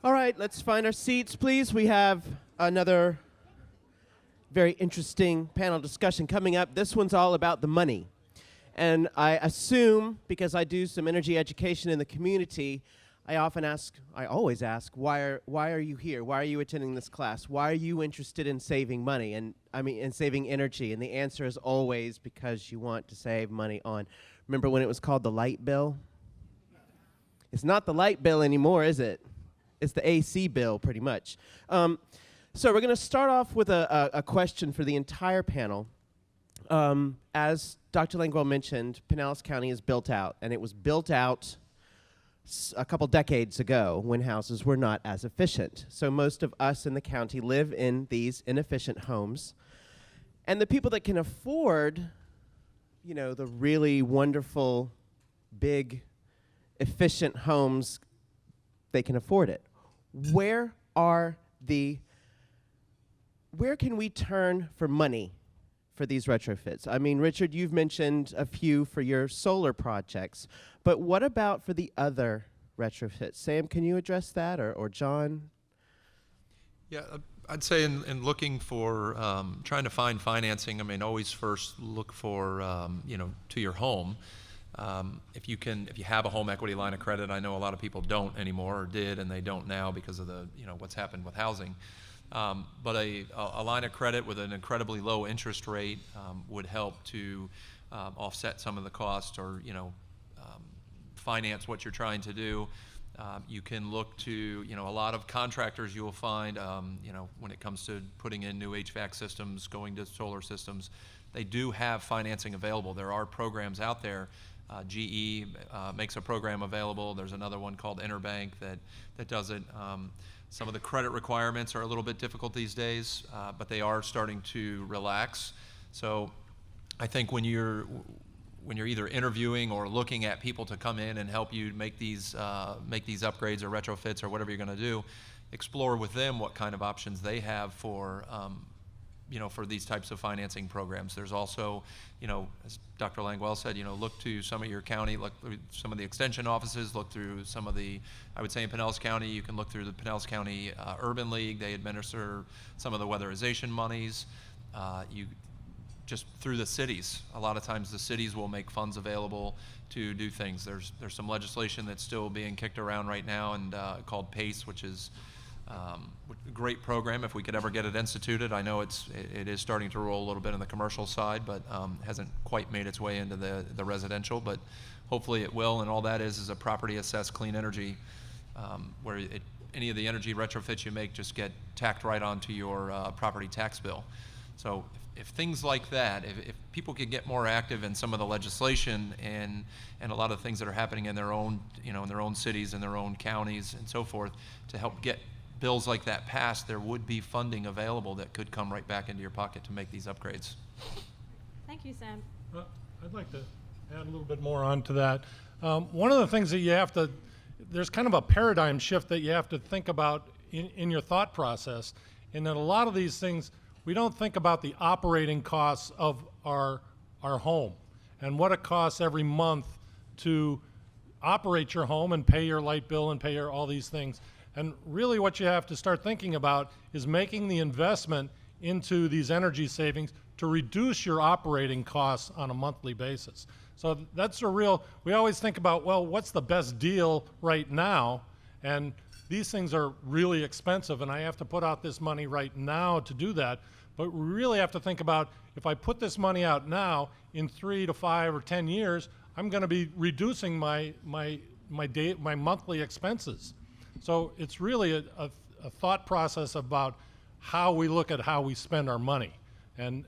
All right, let's find our seats, please. We have another very interesting panel discussion coming up. This one's all about the money. And I assume, because I do some energy education in the community, I always ask, why are you here? Why are you attending this class? Why are you interested in saving money and saving energy? And the answer is always because you want to save money on. Remember when it was called the light bill? It's not the light bill anymore, is it? It's the AC bill, pretty much. So we're going to start off with a question for the entire panel. As Dr. Languell mentioned, Pinellas County is built out, and it was built out a couple decades ago when houses were not as efficient. So most of us in the county live in these inefficient homes. And the people that can afford, the really wonderful, big, efficient homes, they can afford it. Where can we turn for money for these retrofits? I mean, Richard, you've mentioned a few for your solar projects, but what about for the other retrofits? Sam, can you address that, or John? Yeah, I'd say in looking for, trying to find financing, always first look for, to your home. If you have a home equity line of credit, I know a lot of people don't anymore, or did, and they don't now because of the, what's happened with housing. But a line of credit with an incredibly low interest rate would help to offset some of the cost, or finance what you're trying to do. You can look to a lot of contractors you will find when it comes to putting in new HVAC systems, going to solar systems. They do have financing available. There are programs out there. GE makes a program available. There's another one called Interbank that does it. Some of the credit requirements are a little bit difficult these days, but they are starting to relax. So I think when you're either interviewing or looking at people to come in and help you make these upgrades or retrofits or whatever you're going to do, explore with them what kind of options they have for these types of financing programs. There's also, as Dr. Languell said, look to some of your county, look through some of the extension offices, look through some of the, I would say in Pinellas County, you can look through the Pinellas County Urban League. They administer some of the weatherization monies. You just through the cities. A lot of times the cities will make funds available to do things. There's some legislation that's still being kicked around right now, and called PACE, which is a great program if we could ever get it instituted. I know it is starting to roll a little bit on the commercial side, but hasn't quite made its way into the residential, but hopefully it will. And all that is a property assessed clean energy, where any of the energy retrofits you make just get tacked right onto your property tax bill. So if things like that, if people could get more active in some of the legislation and a lot of things that are happening in their own, in their own cities and their own counties and so forth, to help get bills like that passed, there would be funding available that could come right back into your pocket to make these upgrades. Thank you, Sam. I'd like to add a little bit more onto that. One of the things that there's kind of a paradigm shift that you have to think about in your thought process, in that a lot of these things, we don't think about the operating costs of our home and what it costs every month to operate your home and pay your light bill and pay all these things. And really what you have to start thinking about is making the investment into these energy savings to reduce your operating costs on a monthly basis. So that's we always think about, well, what's the best deal right now? And these things are really expensive, and I have to put out this money right now to do that. But we really have to think about, if I put this money out now, in 3 to 5 or 10 years, I'm going to be reducing my monthly expenses. So it's really a thought process about how we look at how we spend our money. And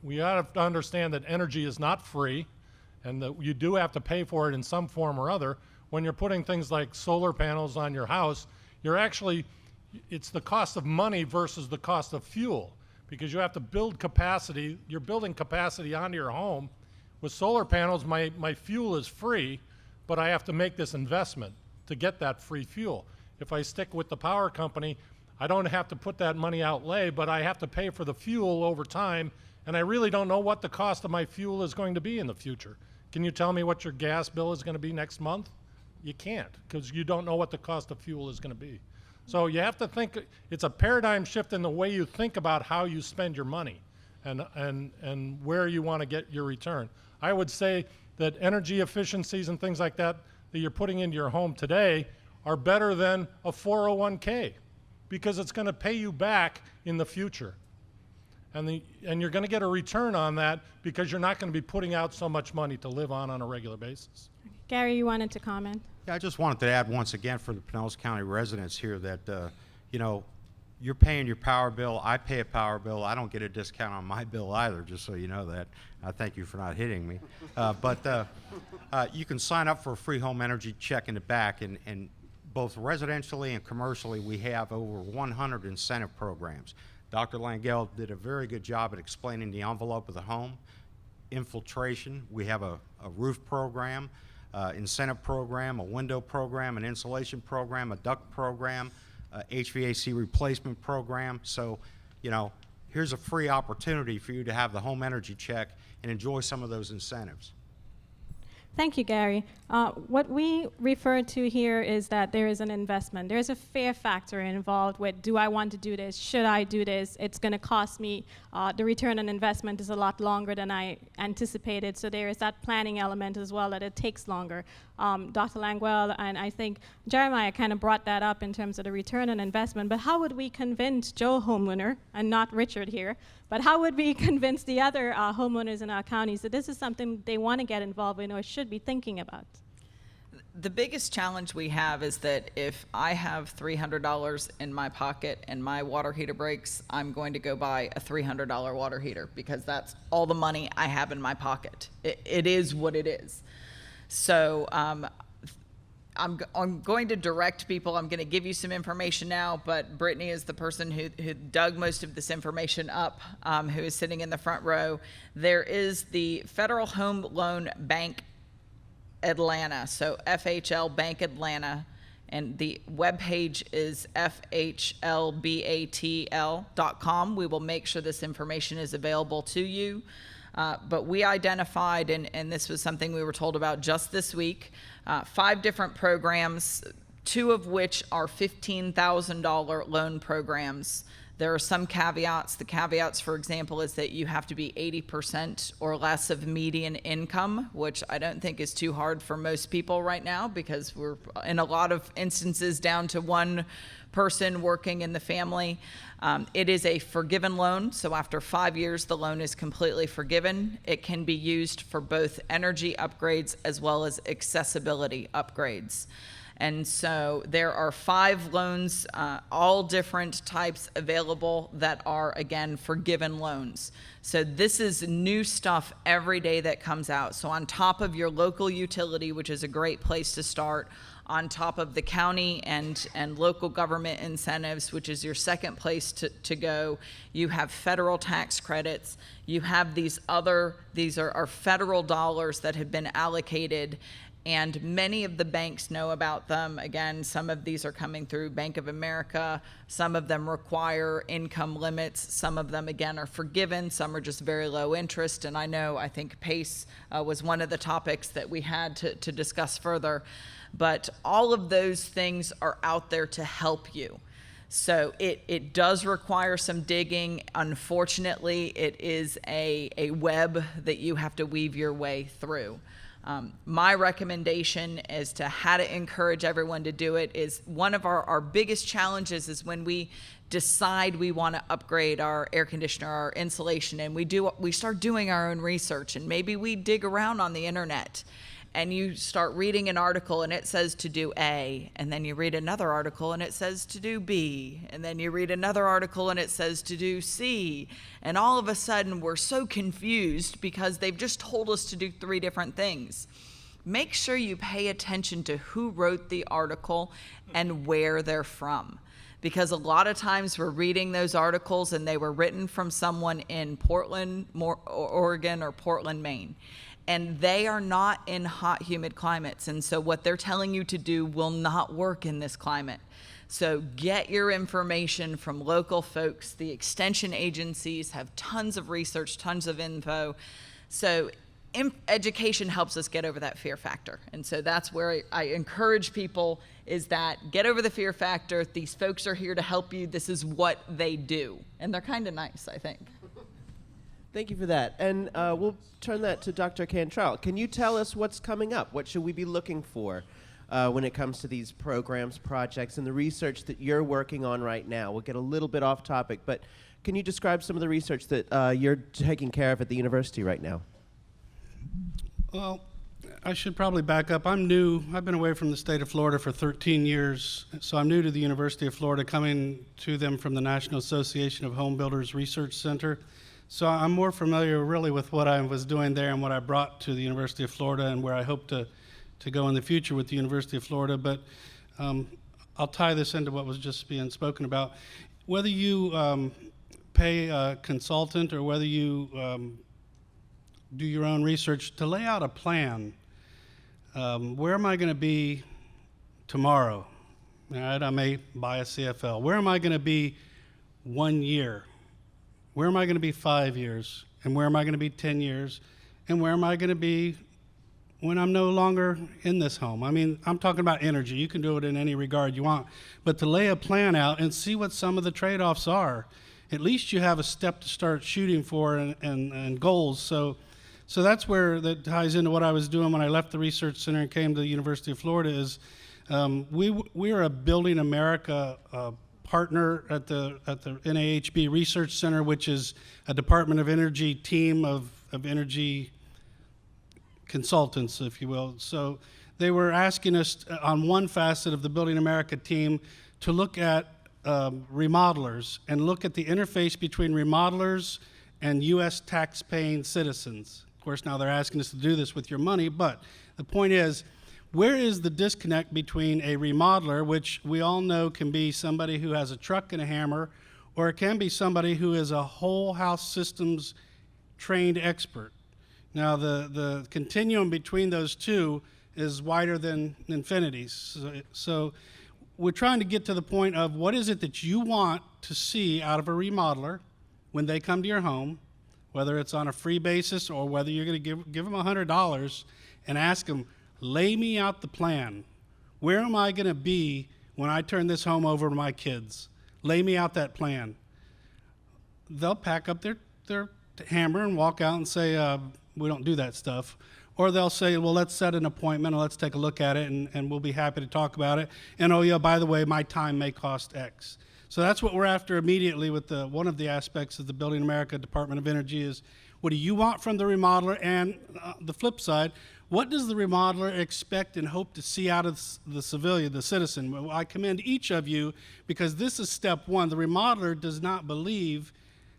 we have to understand that energy is not free, and that you do have to pay for it in some form or other. When you're putting things like solar panels on your house, it's the cost of money versus the cost of fuel, because you have to build capacity. You're building capacity onto your home. With solar panels, my fuel is free, but I have to make this investment to get that free fuel. If I stick with the power company, I don't have to put that money outlay, but I have to pay for the fuel over time, and I really don't know what the cost of my fuel is going to be in the future. Can you tell me what your gas bill is going to be next month? You can't, because you don't know what the cost of fuel is going to be. So you have to think, it's a paradigm shift in the way you think about how you spend your money and where you want to get your return. I would say that energy efficiencies and things like that that you're putting into your home today are better than a 401k because it's going to pay you back in the future. And you're going to get a return on that because you're not going to be putting out so much money to live on a regular basis. Gary, you wanted to comment? Yeah, I just wanted to add once again for the Pinellas County residents here that, you know, you're paying your power bill. I pay a power bill. I don't get a discount on my bill either, just so you know that. I thank you for not hitting me. But you can sign up for a free home energy check in the back, and both residentially and commercially, we have over 100 incentive programs. Dr. Languell did a very good job at explaining the envelope of the home. Infiltration, we have a roof program, incentive program, a window program, an insulation program, a duct program, HVAC replacement program. So, you know, here's a free opportunity for you to have the home energy check and enjoy some of those incentives. Thank you, Gary. What we refer to here is that there is an investment. There's a fear factor involved with, do I want to do this? Should I do this? It's going to cost me. The return on investment is a lot longer than I anticipated, so there is that planning element as well, that it takes longer. Dr. Languell and I think Jeremiah kind of brought that up in terms of the return on investment, but how would we convince Joe homeowner, and not Richard here, but how would we convince the other homeowners in our counties that this is something they want to get involved in or should be thinking about? The biggest challenge we have is that if I have $300 in my pocket and my water heater breaks, I'm going to go buy a $300 water heater because that's all the money I have in my pocket. It is what it is. So I'm going to direct people. I'm going to give you some information now, but Brittany is the person who dug most of this information up, who is sitting in the front row. There is the Federal Home Loan Bank Atlanta, so FHL Bank Atlanta, and the webpage is fhlbatl.com. We will make sure this information is available to you. But we identified, and this was something we were told about just this week, 5 different programs, 2 of which are $15,000 loan programs. There are some caveats. The caveats, for example, is that you have to be 80% or less of median income, which I don't think is too hard for most people right now because we're in a lot of instances down to one person working in the family. It is a forgiven loan, so after 5 years, the loan is completely forgiven. It can be used for both energy upgrades as well as accessibility upgrades. And so there are 5 loans, all different types available that are, again, forgiven loans. So this is new stuff every day that comes out. So on top of your local utility, which is a great place to start, on top of the county and local government incentives, which is your second place to go, you have federal tax credits. You have these are federal dollars that have been allocated, and many of the banks know about them. Again, some of these are coming through Bank of America. Some of them require income limits. Some of them, again, are forgiven. Some are just very low interest. And I think PACE was one of the topics that we had to discuss further. But all of those things are out there to help you. So it does require some digging. Unfortunately, it is a web that you have to weave your way through. My recommendation as to how to encourage everyone to do it is one of our biggest challenges is when we decide we want to upgrade our air conditioner, our insulation, and we start doing our own research, and maybe we dig around on the internet and you start reading an article and it says to do A, and then you read another article and it says to do B, and then you read another article and it says to do C, and all of a sudden we're so confused because they've just told us to do 3 different things. Make sure you pay attention to who wrote the article and where they're from, because a lot of times we're reading those articles and they were written from someone in Portland, Oregon, or Portland, Maine. And they are not in hot, humid climates. And so what they're telling you to do will not work in this climate. So get your information from local folks. The extension agencies have tons of research, tons of info. So education helps us get over that fear factor. And so that's where I encourage people, is that get over the fear factor. These folks are here to help you. This is what they do. And they're kind of nice, I think. Thank you for that. And we'll turn that to Dr. Cantrell. Can you tell us what's coming up? What should we be looking for when it comes to these programs, projects, and the research that you're working on right now? We'll get a little bit off topic, but can you describe some of the research that you're taking care of at the university right now? Well, I should probably back up. I'm new. I've been away from the state of Florida for 13 years, so I'm new to the University of Florida, coming to them from the National Association of Home Builders Research Center. So I'm more familiar really with what I was doing there and what I brought to the University of Florida and where I hope to go in the future with the University of Florida. But I'll tie this into what was just being spoken about. Whether you pay a consultant or whether you do your own research, to lay out a plan. Where am I going to be tomorrow? All right, I may buy a CFL. Where am I going to be 1 year? Where am I going to be 5 years? And where am I going to be 10 years? And where am I going to be when I'm no longer in this home? I mean, I'm talking about energy. You can do it in any regard you want. But to lay a plan out and see what some of the trade-offs are, at least you have a step to start shooting for and goals. So that's where that ties into what I was doing when I left the research center and came to the University of Florida. Is we are a Building America partner at the NAHB Research Center, which is a Department of Energy team of energy consultants, if you will. So they were asking us on one facet of the Building America team to look at remodelers and look at the interface between remodelers and U.S. tax-paying citizens. Of course, now they're asking us to do this with your money, but the point is, where is the disconnect between a remodeler, which we all know can be somebody who has a truck and a hammer, or it can be somebody who is a whole house systems trained expert. Now, the continuum between those two is wider than infinity. So we're trying to get to the point of what is it that you want to see out of a remodeler when they come to your home, whether it's on a free basis or whether you're going to give them $100 and ask them, lay me out the plan. Where am I going to be when I turn this home over to my kids? Lay me out that plan. They'll pack up their hammer and walk out and say, we don't do that stuff. Or they'll say, well, let's set an appointment and let's take a look at it and we'll be happy to talk about it. And oh yeah, by the way, my time may cost X. So that's what we're after immediately with one of the aspects of the Building America Department of Energy is, what do you want from the remodeler? And the flip side, what does the remodeler expect and hope to see out of the civilian, the citizen? Well, I commend each of you because this is step one. The remodeler does not believe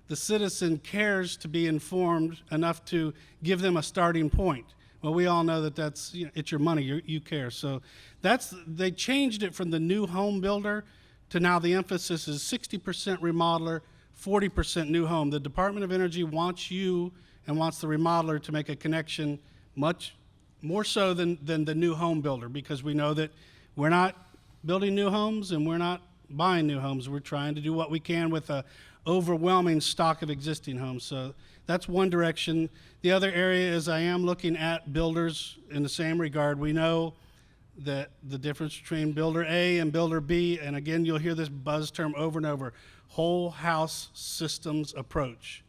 the citizen cares to be informed enough to give them a starting point. Well, we all know that that's, it's your money, you care. So they changed it from the new home builder to now the emphasis is 60% remodeler, 40% new home. The Department of Energy wants you and wants the remodeler to make a connection much more so than the new home builder, because we know that we're not building new homes and we're not buying new homes. We're trying to do what we can with a overwhelming stock of existing homes. So that's one direction. The other area is I am looking at builders in the same regard. We know that the difference between builder A and builder B, and again, you'll hear this buzz term over and over, whole house systems approach.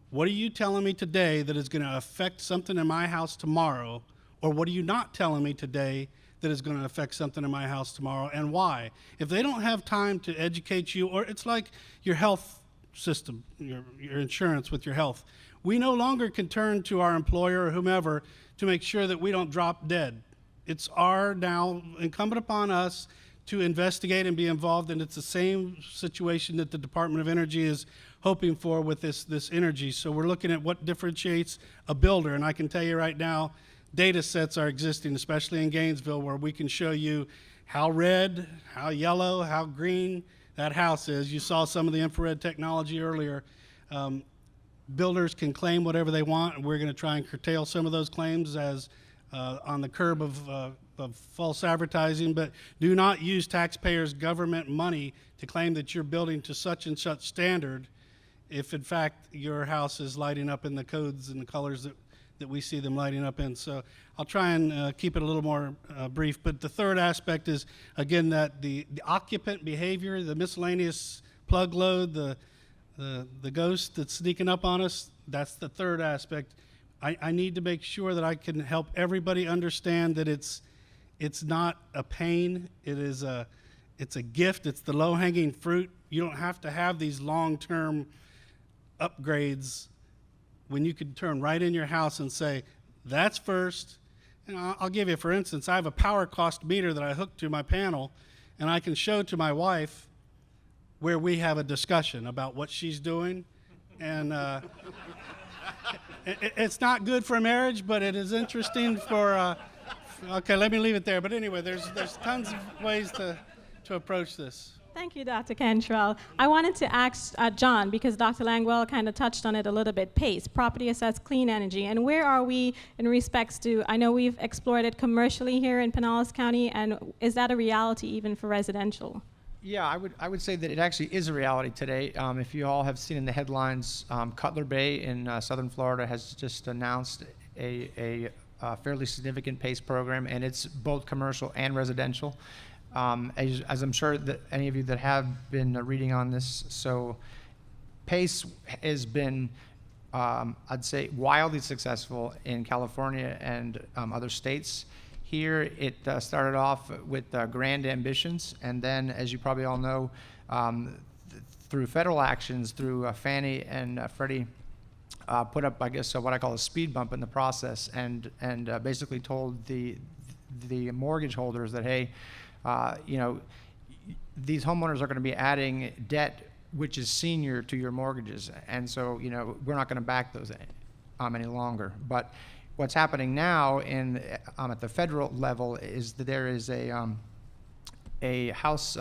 What are you telling me today that is going to affect something in my house tomorrow, or what are you not telling me today that is going to affect something in my house tomorrow, and why? If they don't have time to educate you, or it's like your health system, your insurance with your health, we no longer can turn to our employer or whomever to make sure that we don't drop dead. It's now incumbent upon us to investigate and be involved, and it's the same situation that the Department of Energy is hoping for with this energy. So we're looking at what differentiates a builder, and I can tell you right now, data sets are existing, especially in Gainesville, where we can show you how red, how yellow, how green that house is. You saw some of the infrared technology earlier. Builders can claim whatever they want, and we're going to try and curtail some of those claims as on the curb of false advertising, but do not use taxpayers' government money to claim that you're building to such and such standard if in fact your house is lighting up in the codes and the colors that we see them lighting up in. So I'll try and keep it a little more brief. But the third aspect is, again, that the occupant behavior, the miscellaneous plug load, the ghost that's sneaking up on us, that's the third aspect. I need to make sure that I can help everybody understand that it's not a pain. It's a gift. It's the low-hanging fruit. You don't have to have these long-term upgrades when you can turn right in your house and say, that's first. And I'll give you, for instance, I have a power cost meter that I hook to my panel, and I can show to my wife where we have a discussion about what she's doing. And it's not good for a marriage, but it is interesting for, okay, let me leave it there. But anyway, there's tons of ways to approach this. Thank you, Dr. Cantrell. I wanted to ask John, because Dr. Languell kind of touched on it a little bit, PACE, Property Assessed Clean Energy, and where are we in respects to, I know we've explored it commercially here in Pinellas County, and is that a reality even for residential? Yeah, I would say that it actually is a reality today. If you all have seen in the headlines, Cutler Bay in southern Florida has just announced a fairly significant PACE program, and it's both commercial and residential. As I'm sure that any of you that have been reading on this, so PACE has been, I'd say, wildly successful in California and other states. Here, it started off with grand ambitions, and then, as you probably all know, through federal actions, through Fannie and Freddie, put up, I guess, what I call a speed bump in the process, and basically told the mortgage holders that, hey, you know, these homeowners are going to be adding debt which is senior to your mortgages, and so, you know, we're not going to back those any longer. But what's happening now at the federal level is that there is a House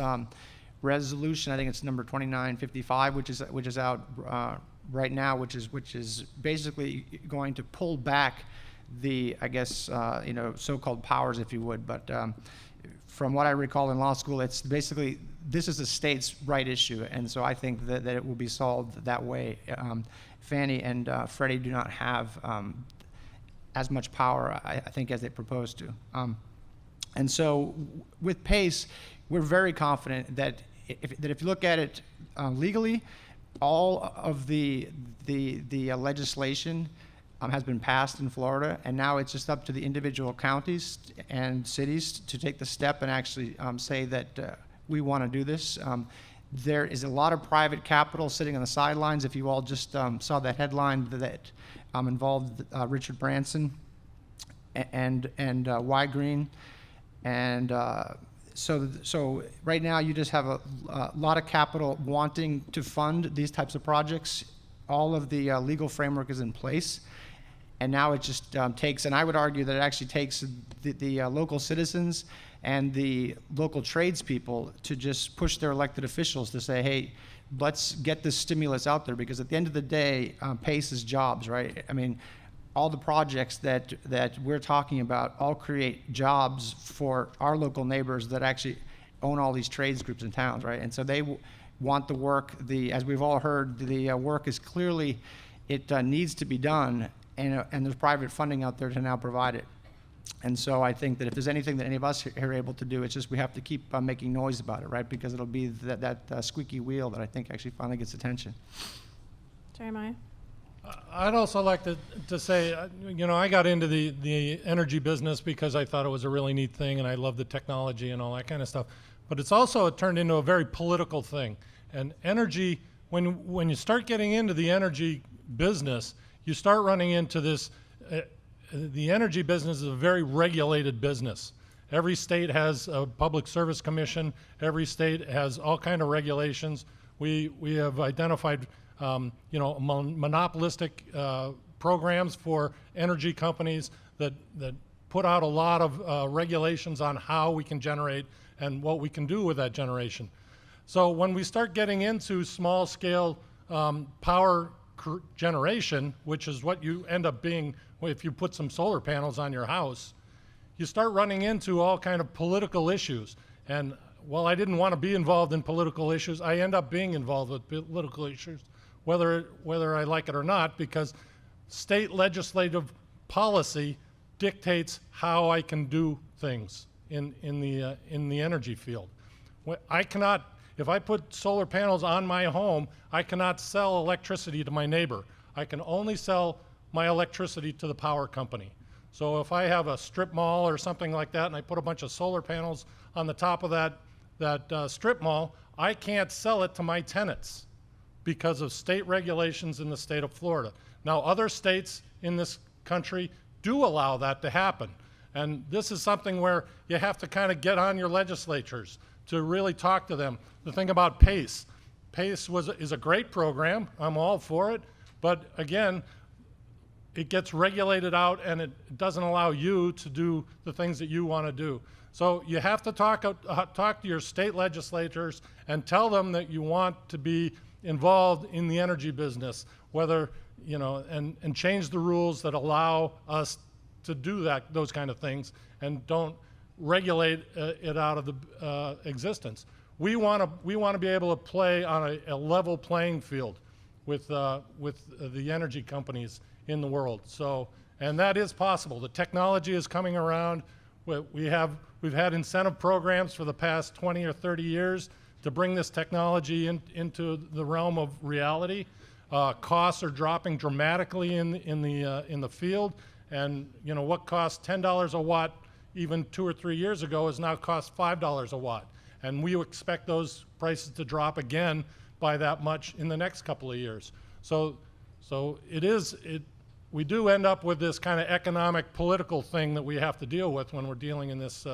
resolution, I think it's number 2955, which is out right now, which is basically going to pull back the, I guess, you know, so-called powers, if you would. But from what I recall in law school, it's basically, this is a state's right issue, and so I think that it will be solved that way. Fannie and Freddie do not have as much power, I think, as they propose to. And so with PACE, we're very confident that if you look at it legally, all of the legislation has been passed in Florida, and now it's just up to the individual counties and cities to take the step and actually say that we want to do this. There is a lot of private capital sitting on the sidelines. If you all just saw that headline that involved Richard Branson and Y Green, and so right now you just have a lot of capital wanting to fund these types of projects. All of the legal framework is in place, and now it just takes, and I would argue that it actually takes the local citizens and the local tradespeople to just push their elected officials to say, hey, let's get this stimulus out there, because at the end of the day, PACE is jobs, right? I mean, all the projects that we're talking about all create jobs for our local neighbors that actually own all these trades groups in towns, right? And so they want the work, as we've all heard, the work is clearly, it needs to be done, and there's private funding out there to now provide it. And so I think that if there's anything that any of us here are able to do, it's just we have to keep making noise about it, right? Because it'll be that squeaky wheel that I think actually finally gets attention. Jeremiah? I'd also like to say, you know, I got into the energy business because I thought it was a really neat thing, and I love the technology and all that kind of stuff. But it's also turned into a very political thing. And energy, when you start getting into the energy business, you start running into this. The energy business is a very regulated business. Every state has a public service commission. Every state has all kind of regulations. We have identified, you know, monopolistic programs for energy companies that put out a lot of regulations on how we can generate and what we can do with that generation. So when we start getting into small-scale power generation, which is what you end up being if you put some solar panels on your house, you start running into all kind of political issues. And while I didn't want to be involved in political issues, I end up being involved with political issues, whether I like it or not, because state legislative policy dictates how I can do things in the energy field. I cannot, if I put solar panels on my home, I cannot sell electricity to my neighbor. I can only sell my electricity to the power company. So if I have a strip mall or something like that and I put a bunch of solar panels on the top of that strip mall, I can't sell it to my tenants because of state regulations in the state of Florida. Now, other states in this country do allow that to happen. And this is something where you have to kind of get on your legislatures to really talk to them. The thing about PACE, PACE is a great program. I'm all for it. But again, it gets regulated out and it doesn't allow you to do the things that you want to do. So you have to talk to your state legislators and tell them that you want to be involved in the energy business, whether, you know, and change the rules that allow us to do those kind of things and don't regulate it out of the existence. We want to be able to play on a level playing field with the energy companies in the world. So, and that is possible. The technology is coming around. We've had incentive programs for the past 20 or 30 years to bring this technology into the realm of reality. Costs are dropping dramatically in the field, and you know what cost $10 a watt even 2 or 3 years ago is now cost $5 a watt, and we expect those prices to drop again by that much in the next couple of years. So we do end up with this kind of economic political thing that we have to deal with when we're dealing in this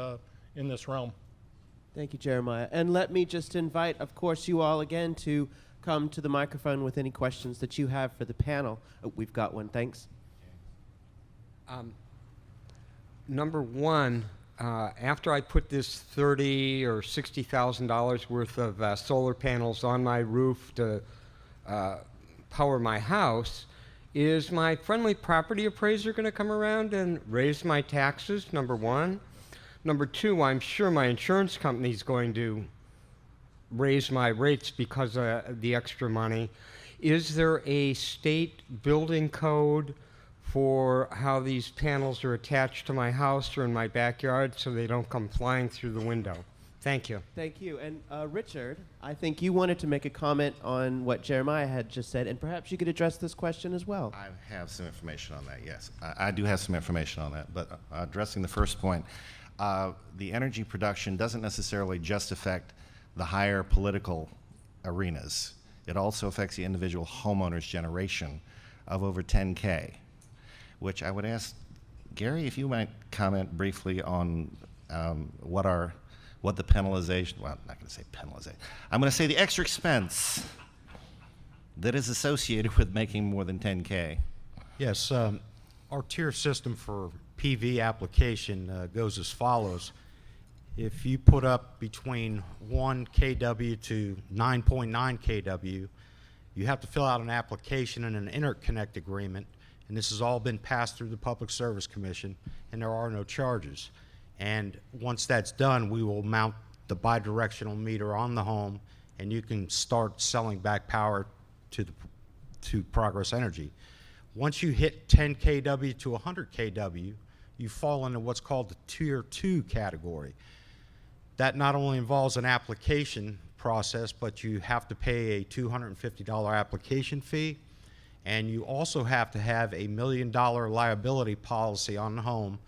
realm. Thank you, Jeremiah. And let me just invite, of course, you all again to come to the microphone with any questions that you have for the panel. Oh, we've got one. Thanks. Number one, after I put this $30,000 or $60,000 worth of solar panels on my roof to power my house, is my friendly property appraiser going to come around and raise my taxes, number one? Number two, I'm sure my insurance company is going to raise my rates because of the extra money. Is there a state building code for how these panels are attached to my house or in my backyard so they don't come flying through the window? Thank you. Thank you. And Richard, I think you wanted to make a comment on what Jeremiah had just said, and perhaps you could address this question as well. I have some information on that, yes. I do have some information on that, but addressing the first point, the energy production doesn't necessarily just affect the higher political arenas. It also affects the individual homeowner's generation of over 10K, which I would ask Gary if you might comment briefly on what the penalization, well, I'm not going to say penalization, I'm going to say the extra expense that is associated with making more than 10K. Yes, our tier system for PV application goes as follows. If you put up between 1 kW to 9.9 kW, you have to fill out an application and an interconnect agreement, and this has all been passed through the Public Service Commission, and there are no charges. And once that's done, we will mount the bidirectional meter on the home, and you can start selling back power to Progress Energy. Once you hit 10 kW to 100 kW, you fall into what's called the Tier 2 category. That not only involves an application process, but you have to pay a $250 application fee, and you also have to have a $1 million liability policy on the home.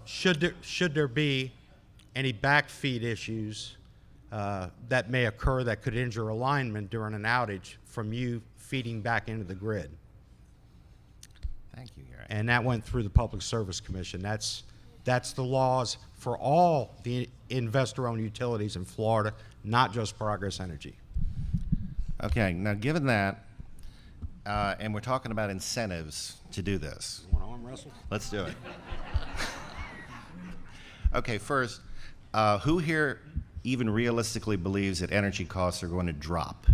Should there be any backfeed issues that may occur that could injure alignment during an outage from you feeding back into the grid. Thank you, Gary. And that went through the Public Service Commission. That's the laws for all the investor-owned utilities in Florida, not just Progress Energy. Okay, now given that, and we're talking about incentives to do this. You want to arm wrestle? Let's do it. Okay, first, who here even realistically believes that energy costs are going to drop?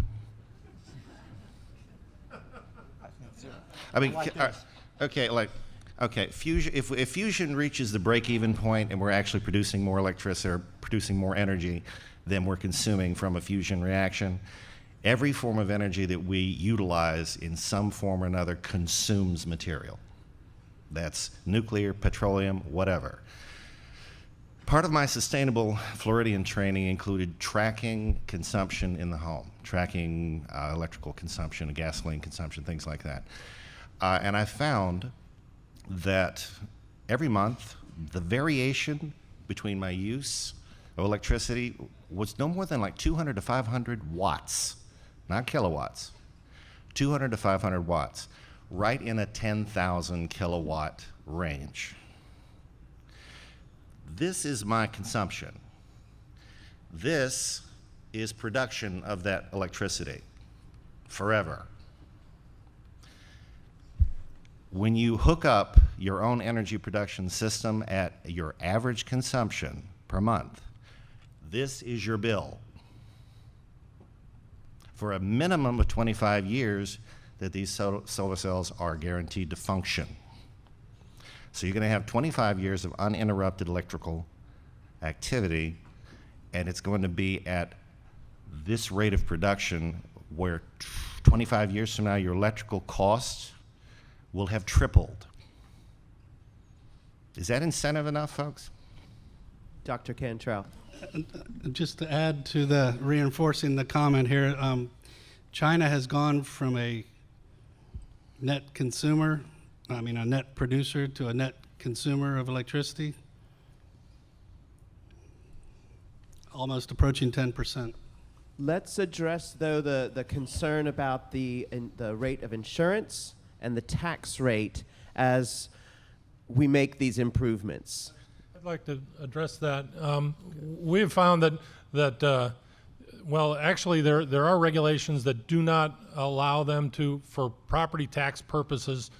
I mean, fusion. If fusion reaches the break-even point and we're actually producing more electricity or producing more energy than we're consuming from a fusion reaction, every form of energy that we utilize in some form or another consumes material. That's nuclear, petroleum, whatever. Part of my sustainable Floridian training included tracking consumption in the home, tracking electrical consumption, gasoline consumption, things like that. And I found that every month, the variation between my use of electricity was no more than like 200 to 500 watts, not kilowatts, 200 to 500 watts, right in a 10,000 kilowatt range. This is my consumption. This is production of that electricity forever. When you hook up your own energy production system at your average consumption per month, this is your bill for a minimum of 25 years that these solar cells are guaranteed to function. So you're going to have 25 years of uninterrupted electrical activity, and it's going to be at this rate of production where 25 years from now your electrical costs will have tripled. Is that incentive enough, folks? Dr. Cantrell. Just to add to the reinforcing the comment here, China has gone from a net producer to a net consumer of electricity, almost approaching 10%. Let's address, though, the concern about the rate of insurance and the tax rate as we make these improvements. I'd like to address that. We have found that well, actually, there are regulations that do not allow them to, for property tax purposes,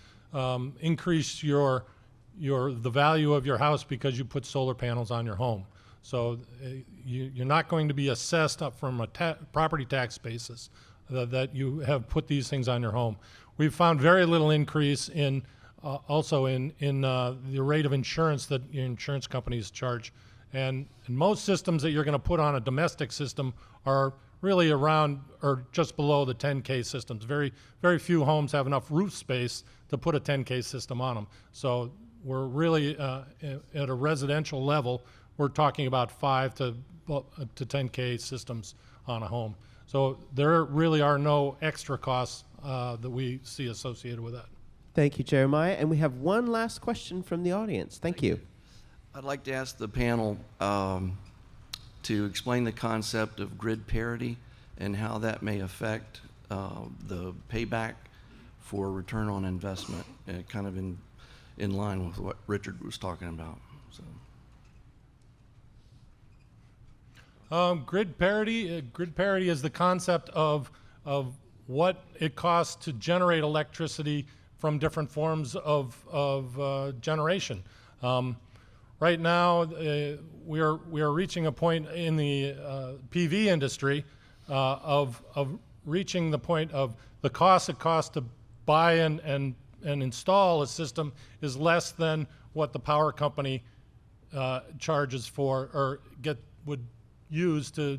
increase the value of your house because you put solar panels on your home. So you're not going to be assessed up from a property tax basis that you have put these things on your home. We've found very little increase in also in the rate of insurance that your insurance companies charge. And most systems that you're going to put on a domestic system are really around or just below the 10K systems. Very, very few homes have enough roof space to put a 10K system on them. So we're really at a residential level, we're talking about 5 to 10K systems on a home. So there really are no extra costs that we see associated with that. Thank you, Jeremiah. And we have one last question from the audience. Thank you. I'd like to ask the panel to explain the concept of grid parity and how that may affect the payback for return on investment, kind of in line with what Richard was talking about. So. Grid parity is the concept of what it costs to generate electricity from different forms of generation. Right now, we are reaching a point in the PV industry of reaching the point of the cost it costs to buy and install a system is less than what the power company charges for or would use to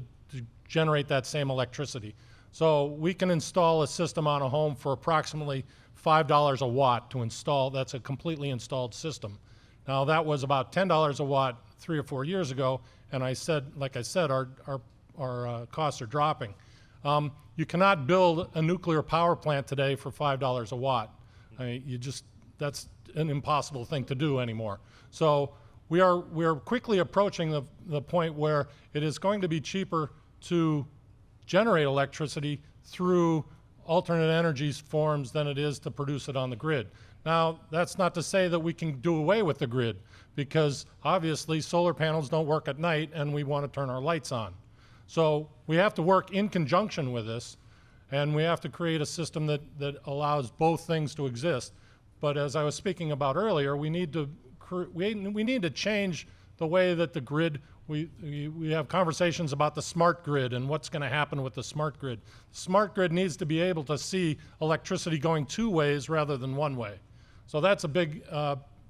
generate that same electricity. So we can install a system on a home for approximately $5 a watt to install. That's a completely installed system. Now that was about $10 a watt 3 or 4 years ago, and like I said, our costs are dropping. You cannot build a nuclear power plant today for $5 a watt. I mean, that's an impossible thing to do anymore. So we are quickly approaching the point where it is going to be cheaper to generate electricity through alternate energies forms than it is to produce it on the grid. Now, that's not to say that we can do away with the grid, because obviously solar panels don't work at night and we want to turn our lights on. So we have to work in conjunction with this, and we have to create a system that allows both things to exist. But as I was speaking about earlier, we need to change the way that the grid, we have conversations about the smart grid and what's going to happen with the smart grid. The smart grid needs to be able to see electricity going 2 ways rather than 1 way. So that's a big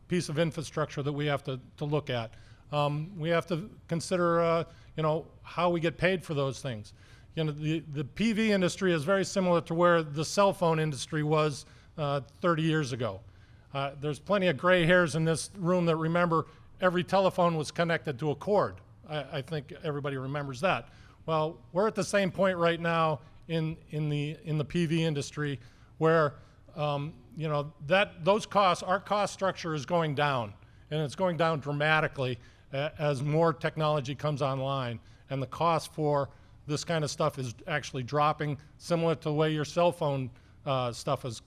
piece of infrastructure that we have to look at. We have to consider how we get paid for those things. The PV industry is very similar to where the cell phone industry was 30 years ago. There's plenty of gray hairs in this room that remember every telephone was connected to a cord. I think everybody remembers that. Well, we're at the same point right now in the PV industry where you know, those costs, our cost structure is going down, and it's going down dramatically as more technology comes online, and the cost for this kind of stuff is actually dropping, similar to the way your cell phone stuff is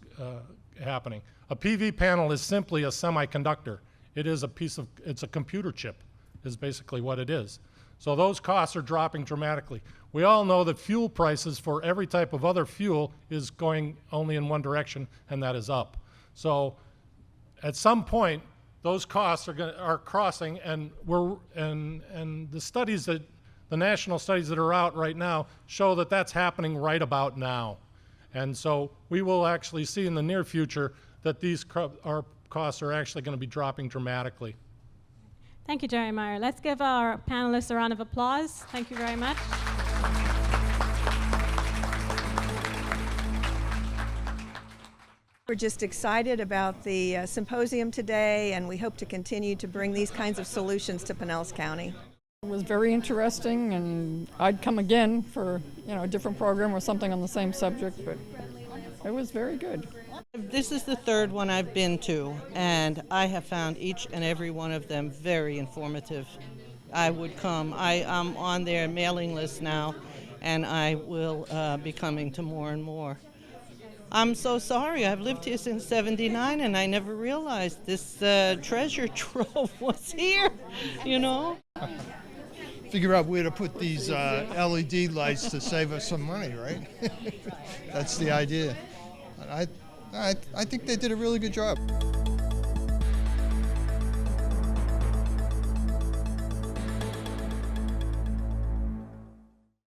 happening. A PV panel is simply a semiconductor. It is it's a computer chip, is basically what it is. So those costs are dropping dramatically. We all know that fuel prices for every type of other fuel is going only in one direction, and that is up. So at some point, those costs are crossing, and the studies that the national studies that are out right now show that that's happening right about now. And so we will actually see in the near future that our costs are actually going to be dropping dramatically. Thank you, Jeremiah. Let's give our panelists a round of applause. Thank you very much. We're just excited about the symposium today, and we hope to continue to bring these kinds of solutions to Pinellas County. It was very interesting, and I'd come again for a different program or something on the same subject, but it was very good. This is the third one I've been to, and I have found each and every one of them very informative. I would come. I'm on their mailing list now, and I will be coming to more and more. I'm so sorry. I've lived here since '79, and I never realized this treasure trove was here, Figure out where to put these LED lights to save us some money, right? That's the idea. I think they did a really good job.